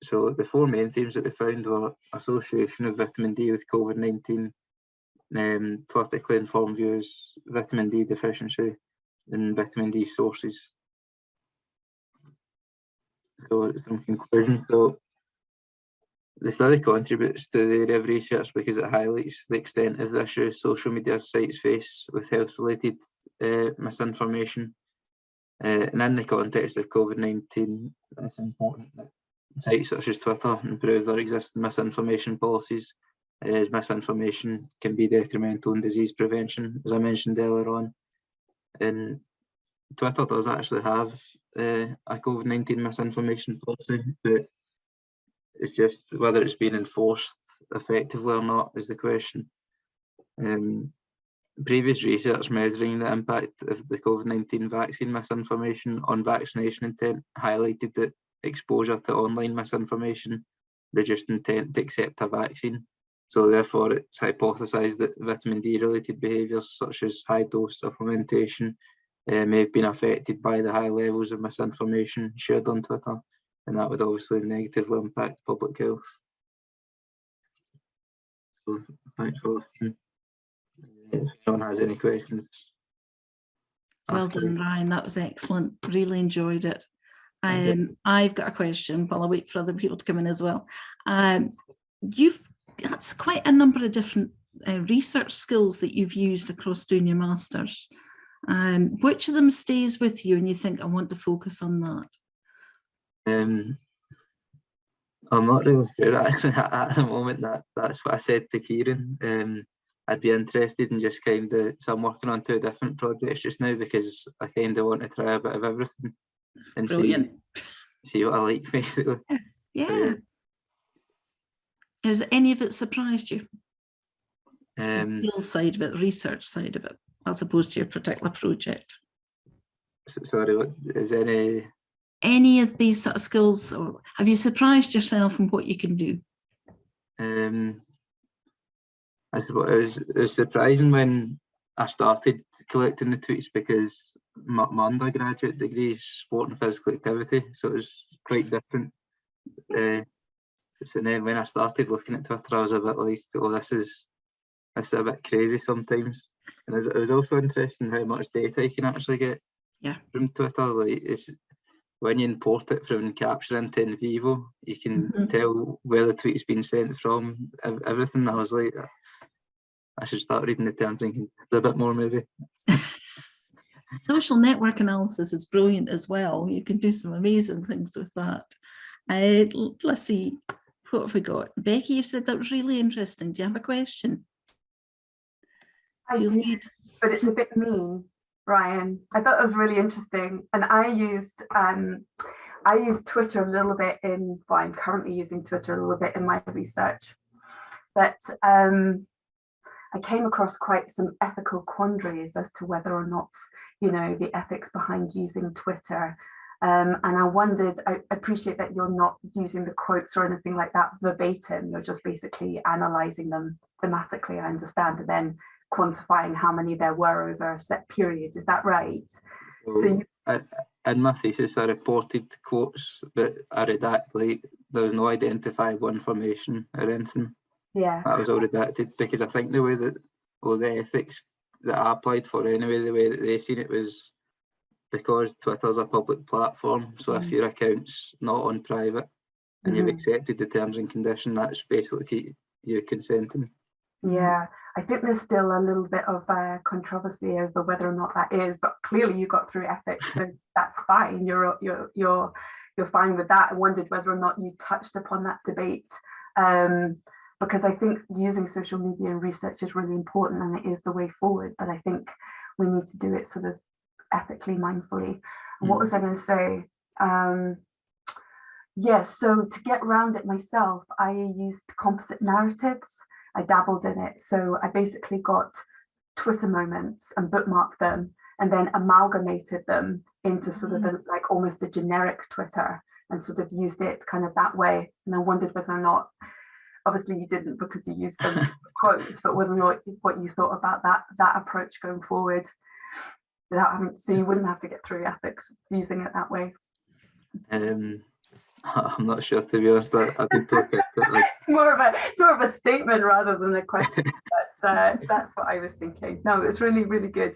So the 4 main themes that we found were association of vitamin D with COVID-19, politically informed views, vitamin D deficiency, and vitamin D sources. So some conclusion. So the study contributes to the area of research because it highlights the extent of the issue social media sites face with health-related misinformation. And in the context of COVID-19, it's important that sites such as Twitter improve their existing misinformation policies, as misinformation can be detrimental in disease prevention, as I mentioned earlier on. And Twitter does actually have a COVID-19 misinformation policy, but it's just whether it's being enforced effectively or not is the question. Previous research measuring the impact of the COVID-19 vaccine misinformation on vaccination intent highlighted that exposure to online misinformation reduced intent to accept a vaccine. So therefore it's hypothesised that vitamin D related behaviours such as high dose supplementation may have been affected by the high levels of misinformation shared on Twitter, and that would obviously negatively impact public health. So thanks for listening. If anyone has any questions. Well done, Ryan. That was excellent. Really enjoyed it. I've got a question while I wait for other people to come in as well. That's quite a number of different research skills that you've used across doing your masters. Which of them stays with you and you think I want to focus on that? I'm not really sure actually at the moment. That's what I said to Kieran. I'd be interested in just kind of, so I'm working on 2 different projects just now because I kind of want to try a bit of everything and see what I like, basically. Yeah. Has any of it surprised you? The skill side of it, research side of it, as opposed to your particular project? Sorry, what is any of these sort of skills, or have you surprised yourself in what you can do? I suppose it was surprising when I started collecting the tweets because my undergraduate degree is sport and physical activity, so it was quite different. So then when I started looking at Twitter, I was a bit like, oh, this is a bit crazy sometimes. And it was also interesting how much data you can actually get from Twitter. Like, it's when you import it from Capture into NVivo, you can tell where the tweet's been sent from, everything. I was like, I should start reading the terms and a bit more maybe. Social network analysis is brilliant as well. You can do some amazing things with that. Let's see, what have we got? Becky, you said that was really interesting. Do you have a question? I do, but it's a bit mean, Ryan. I thought it was really interesting, and I used Twitter a little bit in. Well, I'm currently using Twitter a little bit in my research, but I came across quite some ethical quandaries as to whether or not, the ethics behind using Twitter. And I wondered, I appreciate that you're not using the quotes or anything like that verbatim. You're just basically analysing them thematically, I understand, and then quantifying how many there were over a set period. Is that right? So in my thesis, I reported quotes, but I redact, like, there was no identifiable information or anything Yeah. that was all redacted, because I think the way that all the ethics that I applied for anyway, the way that they seen it was because Twitter's a public platform, so if your account's not on private and you've accepted the terms and conditions, that's basically you consenting. Yeah, I think there's still a little bit of controversy over whether or not that is, but clearly you got through ethics, so that's fine. You're fine with that. I wondered whether or not you touched upon that debate, because I think using social media and research is really important, and it is the way forward. But I think we need to do it sort of ethically, mindfully. And what was I going to say? Yes, so to get around it myself, I used composite narratives. I dabbled in it. So I basically got Twitter moments and bookmarked them and then amalgamated them into sort of like almost a generic Twitter and sort of used it kind of that way. And I wondered whether or not, obviously you didn't because you used them for quotes, but whether or not what you thought about that approach going forward without having, so you wouldn't have to get through ethics using it that way. I'm not sure, to be honest. I think like, it's more of a statement rather than a question. But that's what I was thinking. No, it's really, really good.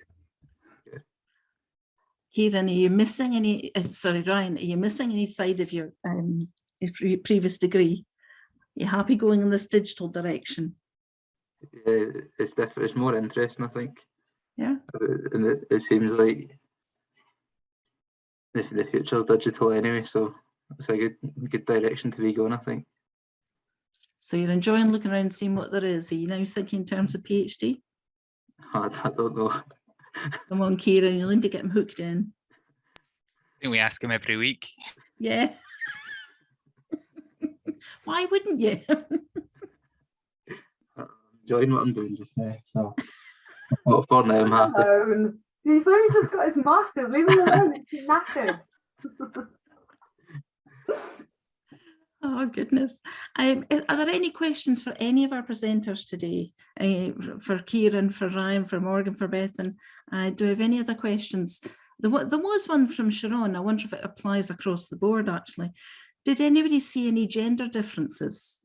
Kieran, are you missing any? Sorry, Ryan, are you missing any side of your previous degree? Are you happy going in this digital direction? Yeah, it's different. It's more interesting, I think. Yeah. And it seems like the future's digital anyway, so it's a good direction to be going, I think. So you're enjoying looking around and seeing what there is. Are you now thinking in terms of PhD? I don't know. Come on, Kieran, you'll need to get him hooked in. And we ask him every week. Yeah. Why wouldn't you? I'm enjoying what I'm doing just now, so well, for now I'm happy. He's only just got his masters. Leave him alone. He's knackered. Oh, goodness. Are there any questions for any of our presenters today? For Kieran, for Ryan, for Morgan, for Bethan? Do we have any other questions? There was one from Sharon. I wonder if it applies across the board, actually. Did anybody see any gender differences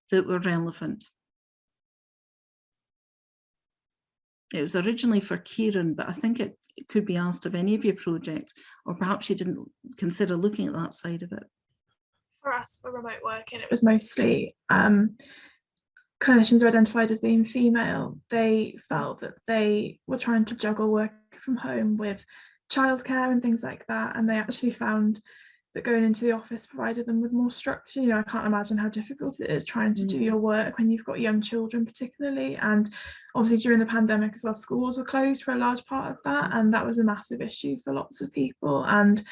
that were relevant? It was originally for Kieran, but I think it could be asked of any of your projects, or perhaps you didn't consider looking at that side of it. For us, for remote working, it was mostly clinicians who identified as being female. They felt that they were trying to juggle work from home with childcare and things like that, and they actually found that going into the office provided them with more structure. You know, I can't imagine how difficult it is trying to do your work when you've got young children particularly, and obviously during the pandemic as well, schools were closed for a large part of that, and that was a massive issue for lots of people. And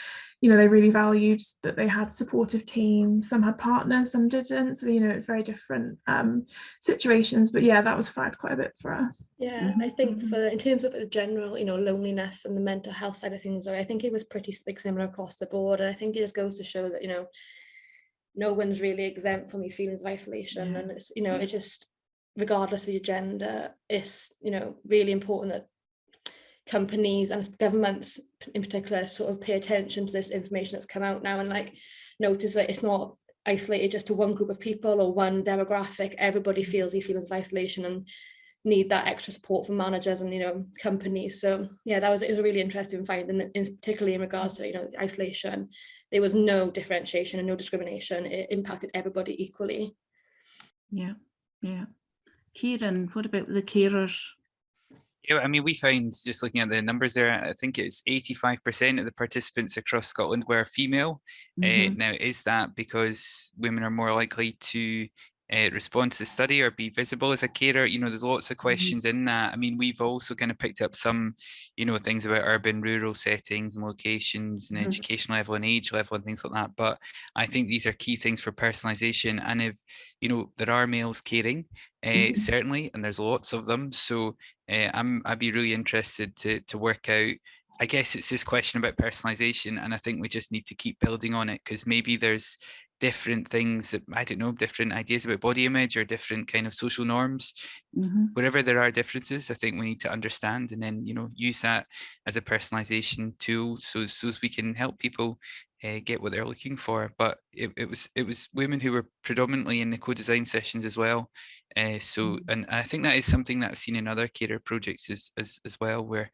you know, they really valued that they had supportive teams. Some had partners, some didn't, so you know, it's very different situations. But yeah, that was flagged quite a bit for us. Yeah, I think in terms of the general, you know, loneliness and the mental health side of things, I think it was pretty similar across the board. And I think it just goes to show that, you know, no one's really exempt from these feelings of isolation. And it's, you know, it just, regardless of your gender, it's, you know, really important that companies and governments in particular sort of pay attention to this information that's come out now, and like notice that it's not isolated just to one group of people or one demographic. Everybody feels these feelings of isolation and need that extra support from managers and, you know, companies. So yeah, it was a really interesting finding, particularly in regards to, you know, isolation. There was no differentiation and no discrimination. It impacted everybody equally. Yeah. Kieran, what about the carers? Yeah, I mean, we found, just looking at the numbers there, I think it's 85% of the participants across Scotland were female. Now, is that because women are more likely to respond to the study or be visible as a carer? You know, there's lots of questions in that. I mean, we've also kind of picked up some, you know, things about urban, rural settings and locations and education level and age level and things like that. But I think these are key things for personalisation. And if, you know, there are males caring, certainly, and there's lots of them. So I'd be really interested to work out, I guess it's this question about personalisation, and I think we just need to keep building on it, because maybe there's different things that, I don't know, different ideas about body image or different kind of social norms. Wherever there are differences, I think we need to understand and then, you know, use that as a personalization tool so as we can help people get what they're looking for. But it was women who were predominantly in the co-design sessions as well. And I think that is something that I've seen in other carer projects as well, where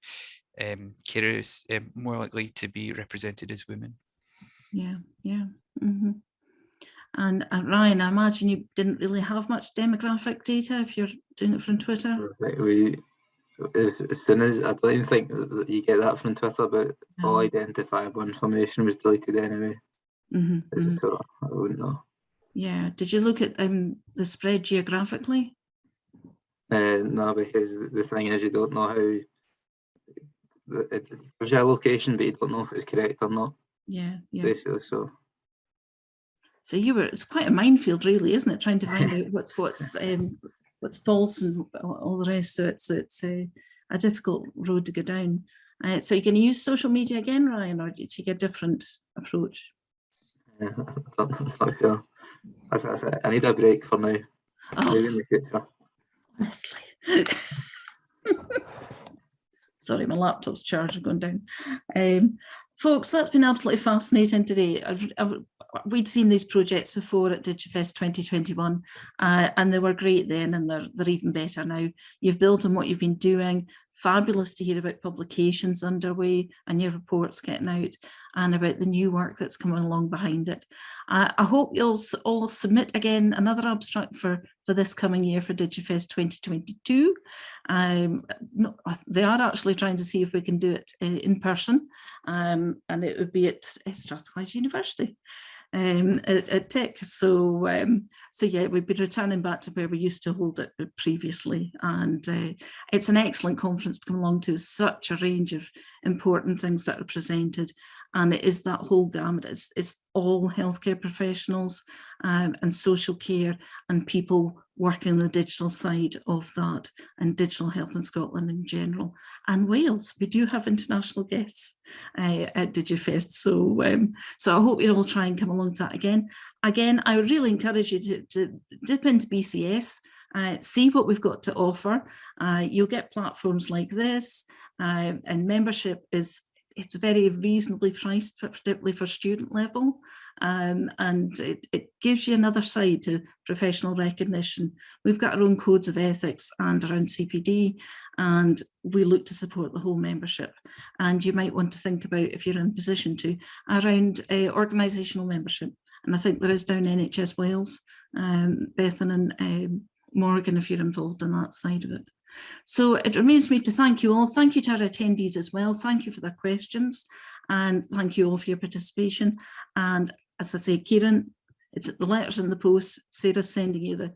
carers more likely to be represented as women. Yeah. And Ryan, I imagine you didn't really have much demographic data if you're doing it from Twitter. As soon as, I don't think that you get that from Twitter, but all identifiable information was deleted anyway. So I wouldn't know. Yeah. Did you look at the spread geographically? No, because the thing is, you don't know how. There's a location, but you don't know if it's correct or not. Yeah. Basically, so. So it's quite a minefield, really, isn't it? Trying to find out what's false and all the rest of it. So it's a difficult road to go down. So you're going to use social media again, Ryan, or do you take a different approach? Yeah, I'm not sure. I need a break for now. Maybe in the future. Honestly. Sorry, my laptop's charge is going down. Folks, that's been absolutely fascinating today. We'd seen these projects before at DigiFest 2021, and they were great then, and they're even better now. You've built on what you've been doing. Fabulous to hear about publications underway and your reports getting out, and about the new work that's coming along behind it. I hope you'll all submit again another abstract for this coming year for DigiFest 2022. They are actually trying to see if we can do it in person, and it would be at Strathclyde University. At Tech. So yeah, we've been returning back to where we used to hold it previously, and it's an excellent conference to come along to. Such a range of important things that are presented, and it is that whole gamut. It's all healthcare professionals and social care and people working on the digital side of that, and digital health in Scotland in general, and Wales. We do have international guests at DigiFest, so I hope you'll all try and come along to that again. Again, I would really encourage you to dip into BCS, see what we've got to offer. You'll get platforms like this, and membership it's very reasonably priced, particularly for student level, and it gives you another side to professional recognition. We've got our own codes of ethics and around CPD, and we look to support the whole membership. And you might want to think about, if you're in a position to, around organisational membership. And I think there is down NHS Wales, Bethan and Morgan, if you're involved in that side of it. So it remains me to thank you all. Thank you to our attendees as well. Thank you for their questions, and thank you all for your participation. And as I say, Kieran, it's the letters in the post. Sarah's sending you the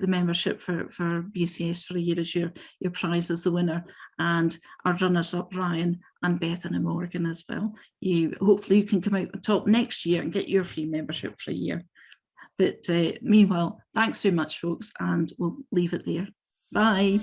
membership for BCS for a year as your prize as the winner, and our runners up, Ryan and Bethan and Morgan as well. Hopefully you can come out on top next year and get your free membership for a year. But meanwhile, thanks very much, folks, and we'll leave it there. Bye.